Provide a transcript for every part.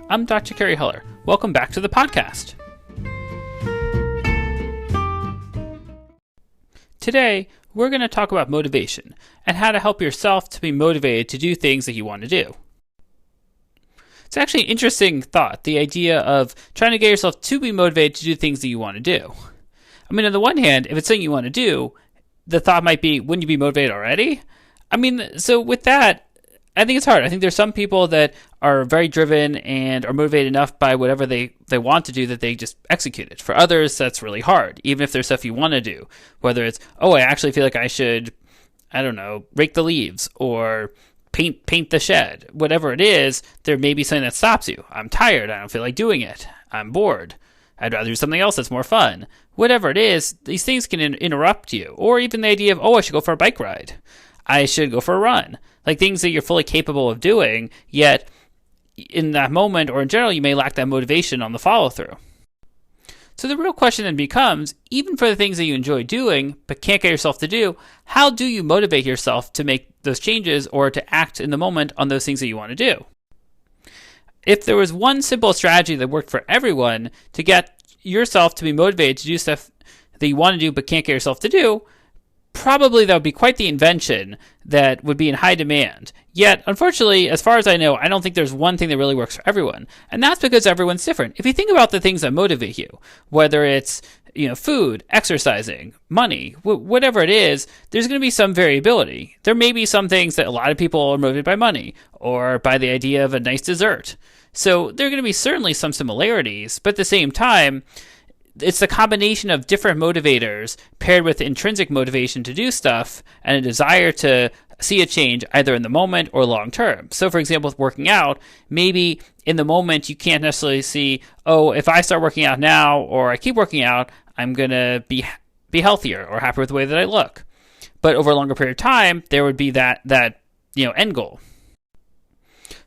I'm Dr. Kerry Heller. Welcome back to the podcast. Today, we're going to talk about motivation and how to help yourself to be motivated to do things that you want to do. It's actually an interesting thought, the idea of trying to get yourself to be motivated to do things that you want to do. I mean, on the one hand, if it's something you want to do, the thought might be, wouldn't you be motivated already? I mean, so with that, I think it's hard. I think there's some people that are very driven and are motivated enough by whatever they want to do that they just execute it. For others, that's really hard, even if there's stuff you want to do. Whether it's, I actually feel like I should, rake the leaves or paint the shed. Whatever it is, there may be something that stops you. I'm tired. I don't feel like doing it. I'm bored. I'd rather do something else that's more fun. Whatever it is, these things can interrupt you. Or even the idea of, I should go for a bike ride. I should go for a run. Like things that you're fully capable of doing, yet in that moment or in general, you may lack that motivation on the follow through. So the real question then becomes, even for the things that you enjoy doing, but can't get yourself to do, how do you motivate yourself to make those changes or to act in the moment on those things that you want to do? If there was one simple strategy that worked for everyone to get yourself to be motivated to do stuff that you want to do but can't get yourself to do, probably that would be quite the invention that would be in high demand. Yet, unfortunately, as far as I know, I don't think there's one thing that really works for everyone. And that's because everyone's different. If you think about the things that motivate you, whether it's food, exercising, money, whatever it is, there's going to be some variability. There may be some things that a lot of people are motivated by money or by the idea of a nice dessert. So there are going to be certainly some similarities, but at the same time, it's the combination of different motivators paired with intrinsic motivation to do stuff and a desire to see a change either in the moment or long term. So for example, with working out, maybe in the moment you can't necessarily see, if I start working out now or I keep working out, I'm going to be healthier or happier with the way that I look. But over a longer period of time, there would be that end goal.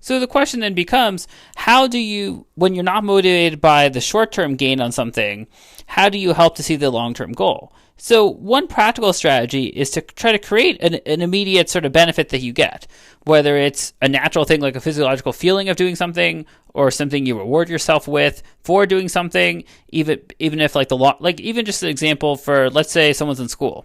So the question then becomes, how do you, when you're not motivated by the short-term gain on something, how do you help to see the long-term goal? So one practical strategy is to try to create an immediate sort of benefit that you get, whether it's a natural thing like a physiological feeling of doing something or something you reward yourself with for doing something, even if even just an example for, let's say someone's in school.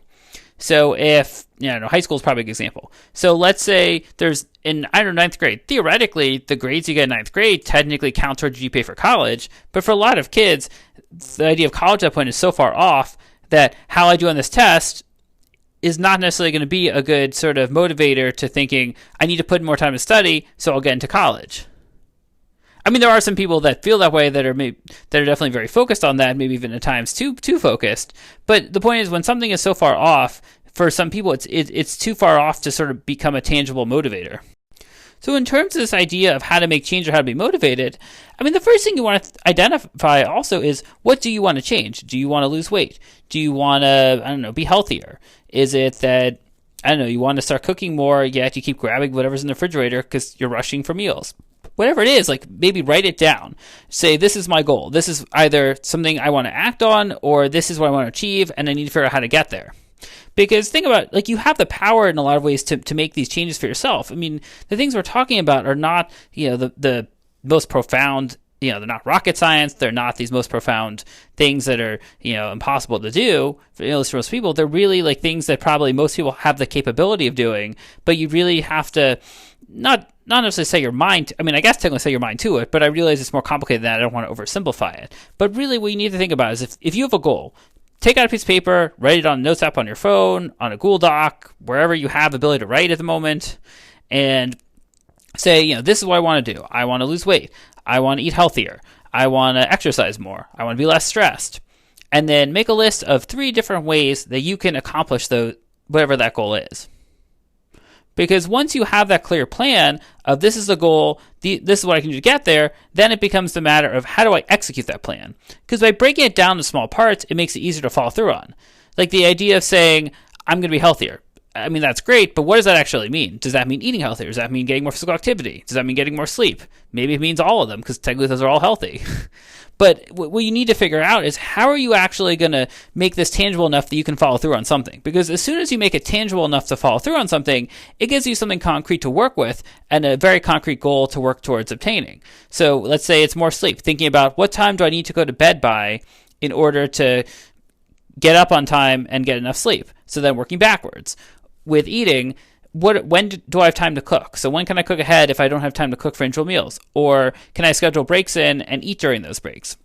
So if, high school is probably a good example. So let's say there's in, ninth grade. Theoretically, the grades you get in ninth grade technically count towards GPA for college. But for a lot of kids, the idea of college at that point is so far off that how I do on this test is not necessarily going to be a good sort of motivator to thinking, I need to put in more time to study, so I'll get into college. I mean, there are some people that feel that way that are definitely very focused on that, maybe even at times too focused. But the point is, when something is so far off, for some people, it's too far off to sort of become a tangible motivator. So in terms of this idea of how to make change or how to be motivated, I mean, the first thing you want to identify also is, what do you want to change? Do you want to lose weight? Do you want to, be healthier? Is it that, you want to start cooking more, yet you keep grabbing whatever's in the refrigerator because you're rushing for meals? Whatever it is, maybe write it down. Say, this is my goal. This is either something I want to act on, or this is what I want to achieve, and I need to figure out how to get there. Because think about it, you have the power in a lot of ways to make these changes for yourself. I mean, the things we're talking about are not, the most profound, they're not rocket science. They're not these most profound things that are, impossible to do, for most people. They're really things that probably most people have the capability of doing, but you really have to not necessarily set your mind, I guess technically set your mind to it, but I realize it's more complicated than that. I don't want to oversimplify it. But really what you need to think about is if you have a goal, take out a piece of paper, write it on a notes app on your phone, on a Google Doc, wherever you have the ability to write at the moment, and say, this is what I want to do. I want to lose weight. I want to eat healthier. I want to exercise more. I want to be less stressed. And then make a list of 3 different ways that you can accomplish whatever that goal is. Because once you have that clear plan of this is the goal, this is what I can do to get there, then it becomes the matter of how do I execute that plan? Because by breaking it down to small parts, it makes it easier to follow through on. Like the idea of saying, I'm going to be healthier. I mean, that's great, but what does that actually mean? Does that mean eating healthier? Does that mean getting more physical activity? Does that mean getting more sleep? Maybe it means all of them, because technically those are all healthy. But what you need to figure out is, how are you actually going to make this tangible enough that you can follow through on something? Because as soon as you make it tangible enough to follow through on something, it gives you something concrete to work with and a very concrete goal to work towards obtaining. So let's say it's more sleep, thinking about what time do I need to go to bed by in order to get up on time and get enough sleep. So then working backwards. With eating, when do I have time to cook? So when can I cook ahead if I don't have time to cook for individual meals? Or can I schedule breaks in and eat during those breaks?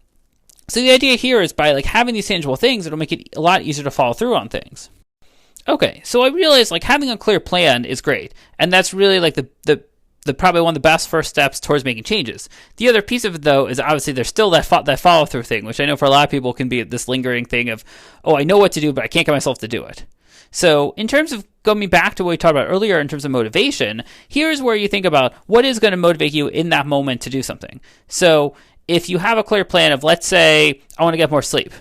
So the idea here is, by having these tangible things, it'll make it a lot easier to follow through on things. Okay, so I realize having a clear plan is great, and that's really the probably one of the best first steps towards making changes. The other piece of it, though, is obviously there's still that follow through thing, which I know for a lot of people can be this lingering thing of, oh, I know what to do, but I can't get myself to do it. So in terms of going back to what we talked about earlier in terms of motivation, here's where you think about what is going to motivate you in that moment to do something. So if you have a clear plan of, let's say, I want to get more sleep.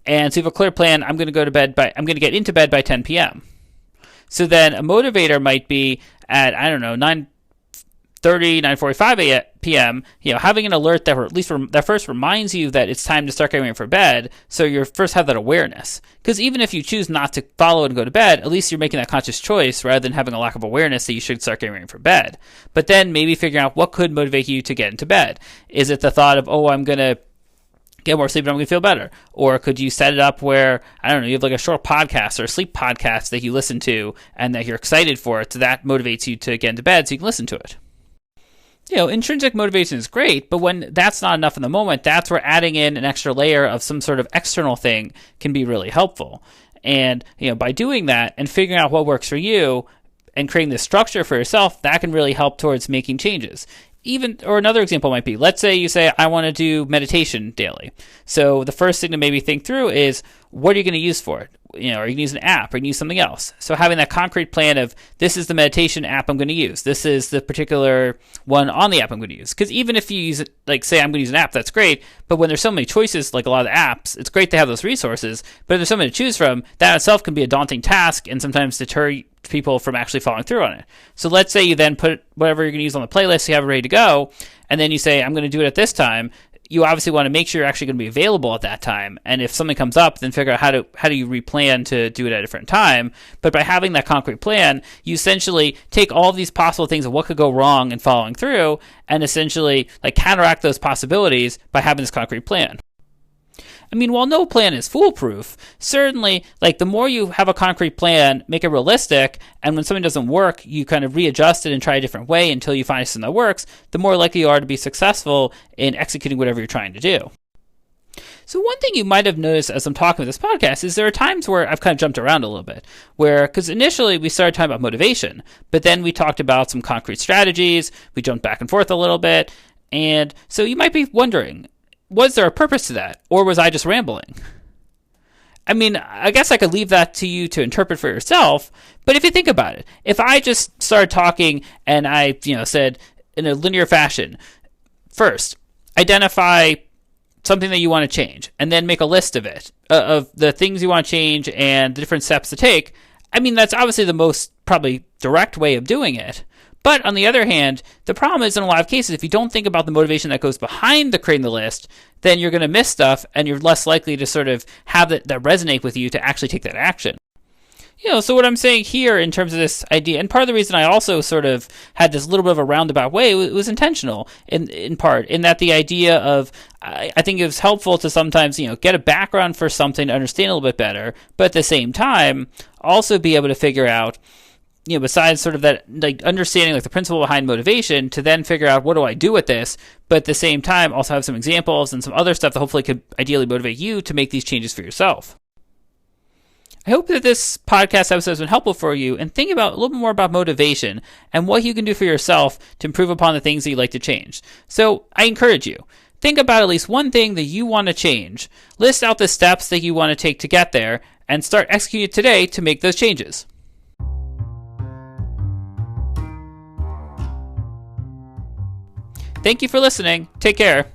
And so you have a clear plan, I'm going to get into bed by 10 p.m. So then a motivator might be at, 9:45 p.m., having an alert that first reminds you that it's time to start getting ready for bed, so you first have that awareness. Because even if you choose not to follow it and go to bed, at least you're making that conscious choice rather than having a lack of awareness that you should start getting ready for bed. But then maybe figuring out what could motivate you to get into bed. Is it the thought of, oh, I'm going to get more sleep and I'm going to feel better? Or could you set it up where, you have a short podcast or a sleep podcast that you listen to and that you're excited for it, so that motivates you to get into bed so you can listen to it? Intrinsic motivation is great, but when that's not enough in the moment, that's where adding in an extra layer of some sort of external thing can be really helpful. And, by doing that and figuring out what works for you and creating this structure for yourself, that can really help towards making changes. Or another example might be, let's say you say, I want to do meditation daily. So the first thing to maybe think through is, what are you going to use for it? Are you going to use an app, or you can use something else? So having that concrete plan of, this is the meditation app I'm going to use. This is the particular one on the app I'm going to use. Because even if you use it, say I'm going to use an app, that's great. But when there's so many choices, like a lot of the apps, it's great to have those resources. But if there's so many to choose from, that itself can be a daunting task and sometimes deter people from actually following through on it. So let's say you then put whatever you're going to use on the playlist, you have it ready to go, and then you say, I'm going to do it at this time. You obviously want to make sure you're actually going to be available at that time. And if something comes up, then figure out how do you replan to do it at a different time. But by having that concrete plan, you essentially take all of these possible things of what could go wrong in following through, and essentially counteract those possibilities by having this concrete plan. While no plan is foolproof, certainly, the more you have a concrete plan, make it realistic, and when something doesn't work, you kind of readjust it and try a different way until you find something that works, the more likely you are to be successful in executing whatever you're trying to do. So one thing you might have noticed as I'm talking with this podcast is there are times where I've kind of jumped around a little bit, because initially we started talking about motivation, but then we talked about some concrete strategies, we jumped back and forth a little bit, and so you might be wondering, was there a purpose to that, or was I just rambling? I guess I could leave that to you to interpret for yourself, but if you think about it, if I just started talking and I, said in a linear fashion, first, identify something that you want to change, and then make a list of it, of the things you want to change and the different steps to take, that's obviously the most probably direct way of doing it. But on the other hand, the problem is in a lot of cases, if you don't think about the motivation that goes behind creating the list, then you're going to miss stuff and you're less likely to sort of have that resonate with you to actually take that action. So what I'm saying here in terms of this idea, and part of the reason I also sort of had this little bit of a roundabout way, it was intentional in part, in that the idea of, I think it was helpful to sometimes, get a background for something to understand a little bit better, but at the same time, also be able to figure out, besides sort of that, understanding the principle behind motivation, to then figure out what do I do with this, but at the same time also have some examples and some other stuff that hopefully could ideally motivate you to make these changes for yourself. I hope that this podcast episode has been helpful for you, and think about a little bit more about motivation and what you can do for yourself to improve upon the things that you like to change. So I encourage you, think about at least one thing that you want to change, list out the steps that you want to take to get there, and start executing it today to make those changes. Thank you for listening. Take care.